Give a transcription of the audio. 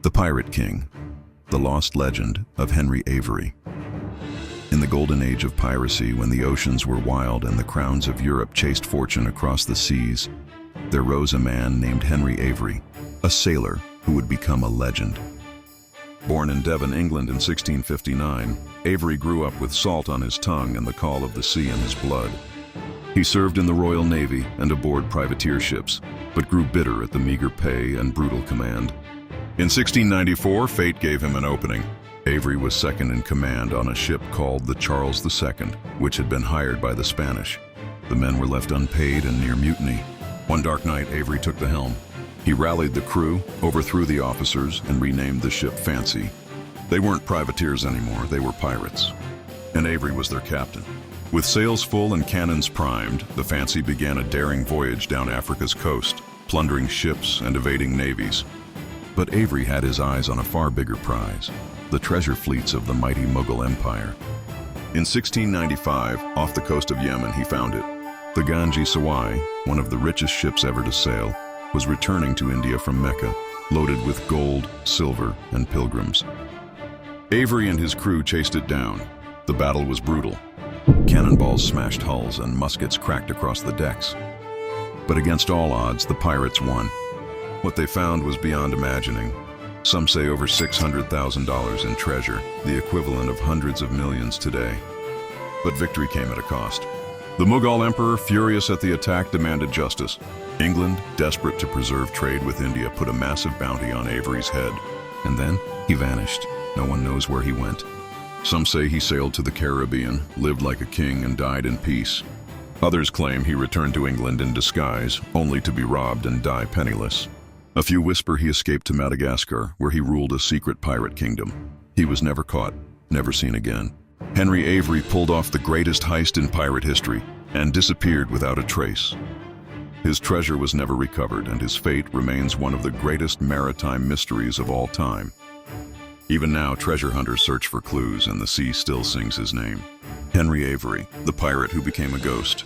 The Pirate King, the lost legend of Henry Avery. In the golden age of piracy, when the oceans were wild and the crowns of Europe chased fortune across the seas, there rose a man named Henry Avery, a sailor who would become a legend. Born in Devon, England in 1659, Avery grew up with salt on his tongue and the call of the sea in his blood. He served in the Royal Navy and aboard privateer ships, but grew bitter at the meager pay and brutal command. In 1694, fate gave him an opening. Avery was second in command on a ship called the Charles II, which had been hired by the Spanish. The men were left unpaid and near mutiny. One dark night, Avery took the helm. He rallied the crew, overthrew the officers, and renamed the ship Fancy. They weren't privateers anymore, they were pirates. And Avery was their captain. With sails full and cannons primed, the Fancy began a daring voyage down Africa's coast, plundering ships and evading navies. But Avery had his eyes on a far bigger prize, the treasure fleets of the mighty Mughal Empire. In 1695, off the coast of Yemen, he found it. The Ganji Sawai, one of the richest ships ever to sail, was returning to India from Mecca, loaded with gold, silver, and pilgrims. Avery and his crew chased it down. The battle was brutal. Cannonballs smashed hulls and muskets cracked across the decks. But against all odds, the pirates won. What they found was beyond imagining. Some say over $600,000 in treasure, the equivalent of hundreds of millions today. But victory came at a cost. The Mughal emperor, furious at the attack, demanded justice. England, desperate to preserve trade with India, put a massive bounty on Avery's head. And then he vanished. No one knows where he went. Some say he sailed to the Caribbean, lived like a king, and died in peace. Others claim he returned to England in disguise, only to be robbed and die penniless. A few whisper he escaped to Madagascar, where he ruled a secret pirate kingdom. He was never caught, never seen again. Henry Avery pulled off the greatest heist in pirate history and disappeared without a trace. His treasure was never recovered, and his fate remains one of the greatest maritime mysteries of all time. Even now, treasure hunters search for clues, and the sea still sings his name. Henry Avery, the pirate who became a ghost.